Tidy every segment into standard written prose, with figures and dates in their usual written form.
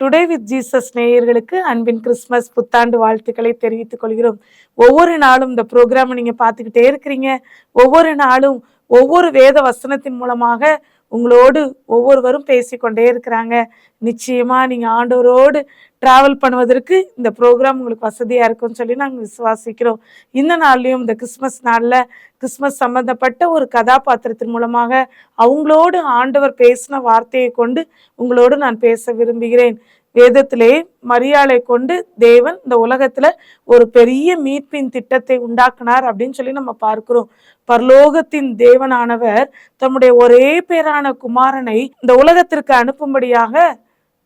Today with Jesus நேயர்களுக்கு அன்பின் Christmas புத்தாண்டு வாழ்த்துக்களை தெரிவித்துக் கொள்கிறோம். ஒவ்வொரு நாளும் இந்த ப்ரோக்ராம் நீங்க பார்த்துக்கிட்டே இருக்கிறீங்க. ஒவ்வொரு நாளும் ஒவ்வொரு வேத வசனத்தின் மூலமாக உங்களோடு ஒவ்வொருவரும் பேசிக்கொண்டே இருக்கிறாங்க. நிச்சயமா நீங்க ஆண்டவரோடு டிராவல் பண்ணுவதற்கு இந்த ப்ரோக்ராம் உங்களுக்கு வசதியா இருக்கும்னு சொல்லி நாங்கள் விசுவாசிக்கிறோம். இந்த நாள்லயும் இந்த கிறிஸ்மஸ் நாள்ல கிறிஸ்மஸ் சம்பந்தப்பட்ட ஒரு கதாபாத்திரத்தின் மூலமாக அவங்களோடு ஆண்டவர் பேசின வார்த்தையை கொண்டு உங்களோடு நான் பேச விரும்புகிறேன். வேதத்திலே மரியாளை கொண்டு தேவன் இந்த உலகத்துல ஒரு பெரிய மீட்பின் திட்டத்தை உண்டாக்குனார் அப்படின்னு சொல்லி நம்ம பார்க்கிறோம். பரலோகத்தின் தேவனானவர் தம்முடைய ஒரே பேரான குமாரனை இந்த உலகத்திற்கு அனுப்பும்படியாக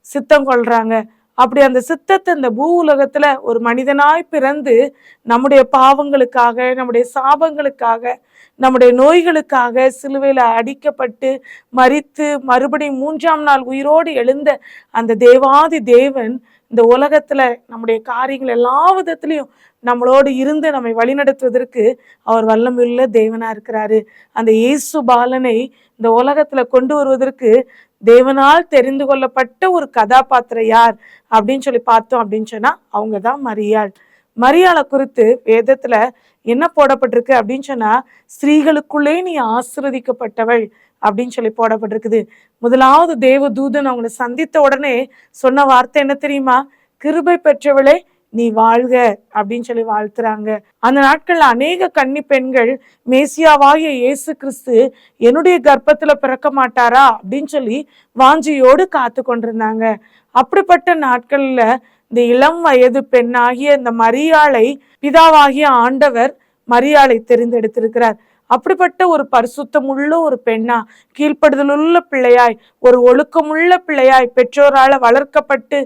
சித்தம் கொள்றாங்க. அப்படி அந்த சித்தத்தை இந்த பூ உலகத்துல ஒரு மனிதனாய் பிறந்து நம்முடைய பாவங்களுக்காக, நம்முடைய சாபங்களுக்காக, நம்முடைய நோய்களுக்காக சிலுவையில அடிக்கப்பட்டு மரித்து மறுபடியும் 3ஆம் நாள் உயிரோடு எழுந்த அந்த தேவாதி தேவன் இந்த உலகத்துல நம்முடைய காரியங்கள் எல்லா விதத்திலையும் நம்மளோடு இருந்து நம்மை வழிநடத்துவதற்கு அவர் வல்லமையுள்ள தேவனா இருக்கிறாரு. அந்த இயேசு பாலனை இந்த உலகத்துல கொண்டு வருவதற்கு தேவனால் தெரிந்து கொள்ளப்பட்ட ஒரு கதாபாத்திரம் யார் அப்படின்னு சொல்லி பார்த்தோம் அப்படின்னு சொன்னா அவங்கதான் மரியாள். மரியாளை குறித்து வேதத்துல என்ன போடப்பட்டிருக்கு அப்படின்னு சொன்னா, ஸ்திரீகளுக்குள்ளே நீ ஆசீர்வதிக்கப்பட்டவள் அப்படின்னு சொல்லி போடப்பட்டிருக்குது. முதலாவது தேவ தூதன் அவங்களை சந்தித்த உடனே சொன்ன வார்த்தை என்ன தெரியுமா? கிருபை பெற்றவளே நீ வாழ்க அப்படின்னு சொல்லி வாழ்த்துறாங்க. அந்த நாட்கள்ல அநேக கன்னி பெண்கள் மேசியாவாகிய இயேசு கிறிஸ்து என்னுடைய கர்ப்பத்துல பிறக்க மாட்டாரா அப்படின்னு சொல்லி வாஞ்சியோடு காத்து கொண்டிருந்தாங்க. அப்படிப்பட்ட நாட்கள்ல இந்த இளம் வயது பெண்ணாகிய இந்த மரியாளை பிதாவாகிய ஆண்டவர் மரியாளை தெரிந்தெடுத்திருக்கிறார். அப்படிப்பட்ட ஒரு பரிசுத்தமுள்ள ஒரு பெண்ணா, கீழ்ப்படுதலுள்ள பிள்ளையாய், ஒரு ஒழுக்கமுள்ள பிள்ளையாய், பெற்றோரால வளர்க்கப்பட்டு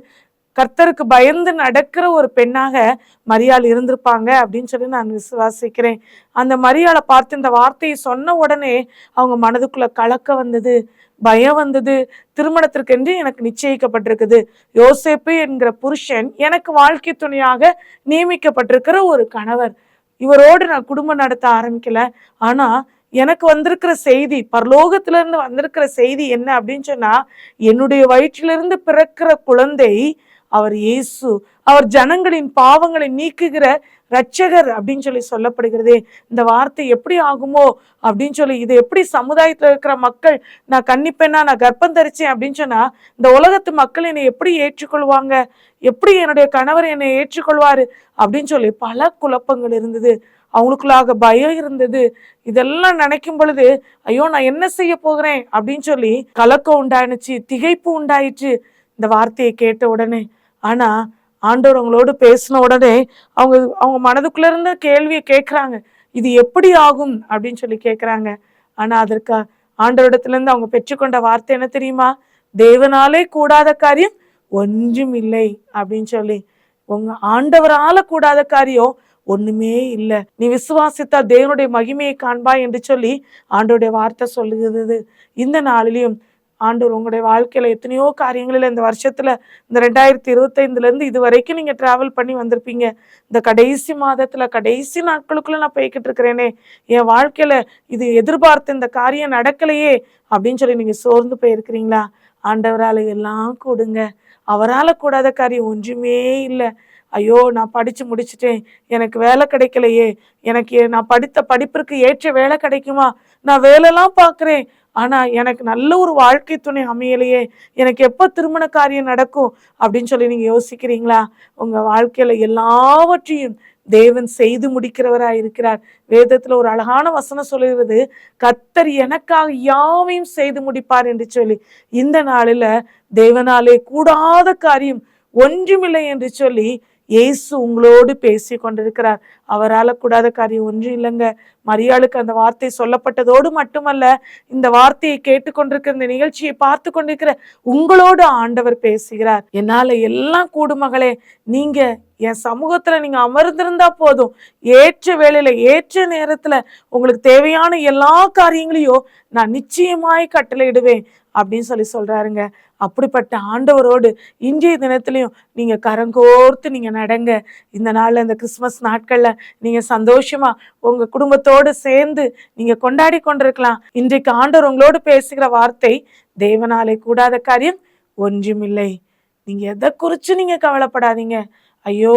கர்த்தருக்கு பயந்து நடக்கிற ஒரு பெண்ணாக மரியாள் இருந்திருப்பாங்க அப்படின்னு சொல்லி நான் விசுவாசிக்கிறேன். அந்த மரியாளை பார்த்து இந்த வார்த்தையை சொன்ன உடனே அவங்க மனதுக்குள்ள கலக்கம் வந்தது, பயம் வந்தது. திருமணத்திற்கென்று எனக்கு நிச்சயிக்கப்பட்டிருக்குது, யோசேப்பு என்கிற புருஷன் எனக்கு வாழ்க்கை துணையாக நியமிக்கப்பட்டிருக்கிற ஒரு கணவர், இவரோடு நான் குடும்பம் நடத்த ஆரம்பிக்கல. ஆனா எனக்கு வந்திருக்கிற செய்தி, பரலோகத்துல இருந்து வந்திருக்கிற செய்தி என்ன அப்படின்னு சொன்னா, என்னுடைய வயிற்றிலிருந்து பிறக்கிற குழந்தை அவர் இயேசு, அவர் ஜனங்களின் பாவங்களை நீக்குகிற இரட்சகர் அப்படின்னு சொல்லி சொல்லப்படுகிறதே. இந்த வார்த்தை எப்படி ஆகுமோ அப்படின்னு சொல்லி, இது எப்படி சமுதாயத்துல இருக்கிற மக்கள், நான் கன்னிப்பெண்ணா நான் கர்ப்பம் தரிச்சேன் அப்படின்னு சொன்னா இந்த உலகத்து மக்கள் என்னை எப்படி ஏற்றுக்கொள்வாங்க, எப்படி என்னுடைய கணவர் என்னை ஏற்றுக்கொள்வாரு அப்படின்னு சொல்லி பல குழப்பங்கள் இருந்தது. அவங்களுக்குள்ளாக பயம் இருந்தது. இதெல்லாம் நினைக்கும் பொழுது ஐயோ நான் என்ன செய்ய போகிறேன் அப்படின்னு சொல்லி கலக்கம் உண்டாயிடுச்சு, திகைப்பு உண்டாயிடுச்சு இந்த வார்த்தையை கேட்ட உடனே. ஆனா ஆண்டவர் அவங்களோடு பேசின உடனே அவங்க மனதுக்குள்ள இருந்த கேள்வியை கேட்குறாங்க, இது எப்படி ஆகும் அப்படின்னு சொல்லி கேட்குறாங்க. ஆனா அதற்கு ஆண்டவரிடத்துல இருந்து அவங்க பெற்றுக்கொண்ட வார்த்தை என்ன தெரியுமா? தேவனாலே கூடாத காரியம் ஒன்றும் இல்லை அப்படின்னு சொல்லி. உங்க ஆண்டவரால கூடாத காரியம் ஒண்ணுமே இல்லை, நீ விசுவாசித்தா தேவனுடைய மகிமையை காண்பாய் என்று சொல்லி ஆண்டவருடைய வார்த்தை சொல்லுகிறது. இந்த நாளிலையும் ஆண்டவர் உங்களுடைய வாழ்க்கையில எத்தனையோ காரியங்களில் இந்த வருஷத்துல, இந்த 2025 இருந்து இது வரைக்கும் நீங்க டிராவல் பண்ணி வந்திருப்பீங்க. இந்த கடைசி மாதத்துல கடைசி நாட்களுக்குள்ள நான் போய்கிட்டு இருக்கிறேனே, என் வாழ்க்கையில இது எதிர்பார்த்த இந்த காரியம் நடக்கலையே அப்படின்னு சொல்லி நீங்க சோர்ந்து போயிருக்கிறீங்களா? ஆண்டவரால எல்லாம் கூடுங்க. அவரால் கூடாத காரியம் ஒன்றுமே இல்லை. ஐயோ நான் படிச்சு முடிச்சுட்டேன், எனக்கு வேலை கிடைக்கலையே, எனக்கு நான் படித்த படிப்பிற்கு ஏற்ற வேலை கிடைக்குமா, நான் வேலைலாம் பார்க்குறேன் ஆனா எனக்கு நல்ல ஒரு வாழ்க்கை துணை அமையலையே, எனக்கு எப்போ திருமண காரியம் நடக்கும் அப்படின்னு சொல்லி நீங்க யோசிக்கிறீங்களா? உங்க வாழ்க்கையில எல்லாவற்றையும் தேவன் செய்து முடிக்கிறவராய் இருக்கிறார். வேதத்துல ஒரு அழகான வசனம் சொல்லுகிறது, கர்த்தர் எனக்காக யாவையும் செய்து முடிப்பார் என்று சொல்லி. இந்த நாளில தேவனாலே கூடாத காரியம் ஒன்றுமில்லை என்று சொல்லி இயேசு உங்களோடு பேசி கொண்டிருக்கிறார். அவரால் கூடாத காரியம் ஒன்றும் இல்லைங்க. மரியாளுக்கு அந்த வார்த்தை சொல்லப்பட்டதோடு மட்டுமல்ல, இந்த வார்த்தையை கேட்டுக்கொண்டிருக்கிற இந்த நிகழ்ச்சியை பார்த்து கொண்டிருக்கிற உங்களோடு ஆண்டவர் பேசுகிறார். என்னால எல்லாம் கூடும் மகளே, நீங்க என் சமூகத்துல நீங்க அமர்ந்திருந்தா போதும், ஏற்ற வேளையில ஏற்ற நேரத்துல உங்களுக்கு தேவையான எல்லா காரியங்களையும் நான் நிச்சயமாய் கட்டளையிடுவேன் அப்படின்னு சொல்லி சொல்றாருங்க. அப்படிப்பட்ட ஆண்டவரோடு இன்றைய தினத்திலையும் நீங்க கரங்கோர்த்து நீங்க நடங்க. இந்த நாள்ல இந்த கிறிஸ்மஸ் நாட்கள்ல நீங்க சந்தோஷமா உங்க குடும்பத்தோடு சேர்ந்து நீங்க கொண்டாடி கொண்டிருக்கலாம். இன்றைக்கு ஆண்டவர் உங்களோடு பேசுகிற வார்த்தை, தேவனாலே கூடாத காரியம் ஒன்றுமில்லை. நீங்க எதை குறிச்சு நீங்க கவலைப்படாதீங்க. ஐயோ,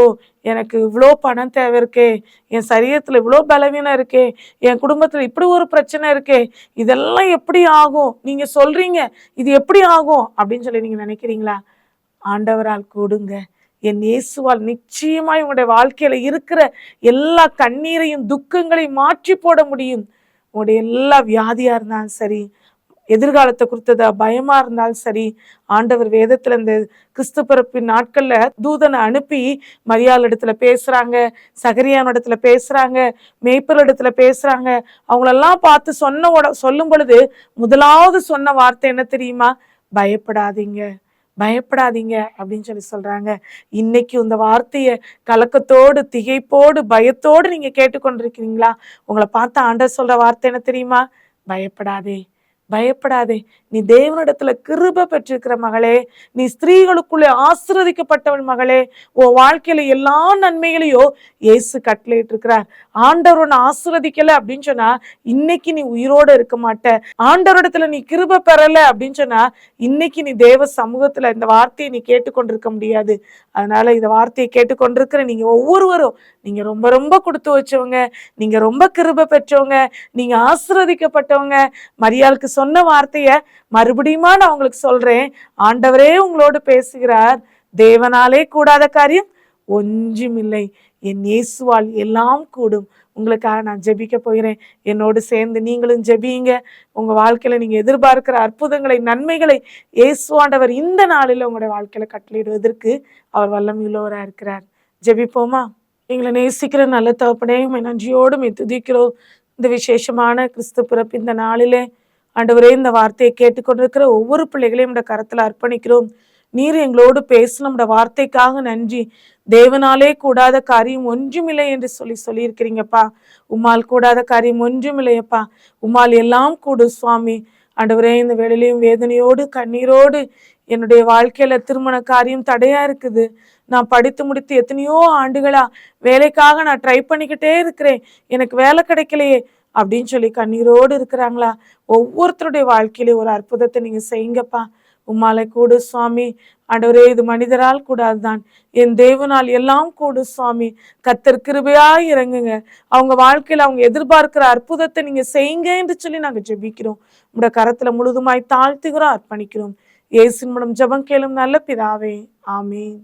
எனக்கு இவ்வளோ பணம் தேவை இருக்கே, என் சரீரத்துல இவ்வளோ பலவீனம் இருக்கே, என் குடும்பத்துல இப்படி ஒரு பிரச்சனை இருக்கே, இதெல்லாம் எப்படி ஆகும்? நீங்க சொல்றீங்க, இது எப்படி ஆகும் அப்படின்னு சொல்லி நீங்க நினைக்கிறீங்களா? ஆண்டவரால் கூடுங்க. என் இயேசுவால் நிச்சயமாய் உங்களுடைய வாழ்க்கையில இருக்கிற எல்லா கண்ணீரையும் துக்கங்களையும் மாற்றி போட முடியும். உங்களுடைய எல்லா வியாதியா இருந்தாலும் சரி, எதிர்காலத்தை குறித்ததா பயமா இருந்தாலும் சரி, ஆண்டவர் வேதத்துல இந்த கிறிஸ்து பிறப்பின் நாட்கள்ல தூதனை அனுப்பி மரியாள் இடத்துல பேசுறாங்க, சகரியான் இடத்துல பேசுறாங்க, மேய்ப்பர் இடத்துல பேசுறாங்க. அவங்களெல்லாம் பார்த்து சொல்லும் பொழுது முதலாவது சொன்ன வார்த்தை என்ன தெரியுமா? பயப்படாதீங்க, பயப்படாதீங்க அப்படின்னு சொல்லி சொல்றாங்க. இன்னைக்கு இந்த வார்த்தையை கலக்கத்தோடு, திகைப்போடு, பயத்தோடு நீங்க கேட்டுக்கொண்டிருக்கிறீங்களா? உங்களை பார்த்து ஆண்டவர் சொல்ற வார்த்தை என்ன தெரியுமா? பயப்படாதே, பயப்படாதே, நீ தேவனிடத்துல கிருபை பெற்றிருக்கிற மகளே, நீ ஸ்திரீகளுக்குள்ளே ஆசீர்வதிக்கப்பட்டவள் மகளே, உன் வாழ்க்கையில எல்லா நன்மைகளையும் இயேசு கட்டளையிட்டு இருக்கிறார். ஆண்டவர் உன்னை ஆசீர்வதிக்கல அப்படின்னு சொன்னா இன்னைக்கு நீ உயிரோட இருக்க மாட்ட. ஆண்டவரிடத்துல நீ கிருபை பெறல அப்படின்னு சொன்னா இன்னைக்கு நீ தேவ சமூகத்துல இந்த வார்த்தையை நீ கேட்டுக்கொண்டிருக்க முடியாது. அதனால இந்த வார்த்தையை கேட்டுக்கொண்டிருக்கிற நீங்க ஒவ்வொருவரும், நீங்க ரொம்ப ரொம்ப கொடுத்து வச்சவங்க, நீங்க ரொம்ப கிருபை பெற்றவங்க, நீங்க ஆசீர்வதிக்கப்பட்டவங்க. மரியாளுக்கு சொன்ன வார்த்தைய மறுபடியுமா நான் உங்களுக்கு சொல்றேன். ஆண்டவரே உங்களோடு பேசுகிறார். தேவனாலே கூடாத காரியம் ஒன்றுமில்லை, என் இயேசுவால் எல்லாம் கூடும். உங்களுக்காக நான் ஜெபிக்க போகிறேன். என்னோடு சேர்ந்து நீங்களும் ஜெபியுங்க. உங்க வாழ்க்கையில நீங்க எதிர்பார்க்கிற அற்புதங்களை, நன்மைகளை இயேசுவாண்டவர் இந்த நாளில் உங்களுடைய வாழ்க்கையில கட்டளையிடுவதற்கு அவர் வல்லமையுள்ளவராக இருக்கிறார். ஜெபிப்போமா? எங்களை நேசிக்கிற நல்ல தகப்பனே, நன்றியோடு துதிக்கிறோம். இந்த விசேஷமான கிறிஸ்து பிறப்பு இந்த நாளிலே ஆண்டவரே, இந்த வார்த்தையை கேட்டுக்கொண்டிருக்கிற ஒவ்வொரு பிள்ளைகளையும் இந்த கரத்துல அர்ப்பணிக்கிறோம். நீர் எங்களோடு பேசணும். இந்த வார்த்தைக்காக நன்றி. தேவனாலே கூடாத காரியம் ஒன்றுமில்லை என்று சொல்லியிருக்கிறீங்கப்பா. உம்மால் கூடாத காரியம் ஒன்றுமில்லையப்பா. உம்மால் எல்லாம் கூடும் சுவாமி. ஆண்டவரே, இந்த வேளையிலையும் வேதனையோடு கண்ணீரோடு என்னுடைய வாழ்க்கையில திருமண காரியம் தடையா இருக்குது. நான் படித்து முடித்து எத்தனையோ ஆண்டுகளா வேலைக்காக நான் ட்ரை பண்ணிக்கிட்டே இருக்கிறேன், எனக்கு வேலை கிடைக்கலையே அப்படின்னு சொல்லி கண்ணீரோடு இருக்கிறாங்களா? ஒவ்வொருத்தருடைய வாழ்க்கையிலேயும் ஒரு அற்புதத்தை நீங்க செய்யுங்கப்பா. உம்மாலை கூடு சுவாமி. ஆண்டவரே, இது மனிதரால் கூடாதுதான், என் தேவனால் எல்லாம் கூடு சுவாமி. கர்த்தர் கிருபையாய் இறங்குங்க. அவங்க வாழ்க்கையில அவங்க எதிர்பார்க்கிற அற்புதத்தை நீங்க செய்யுங்க என்று சொல்லி நாங்க ஜெபிக்கிறோம். உங்களோட கரத்துல முழுதுமாய் தாழ்த்துகிறோம், அர்ப்பணிக்கிறோம். இயேசுவின் மூலம் ஜெபம் கேளும் நல்ல பிதாவே, ஆமென்.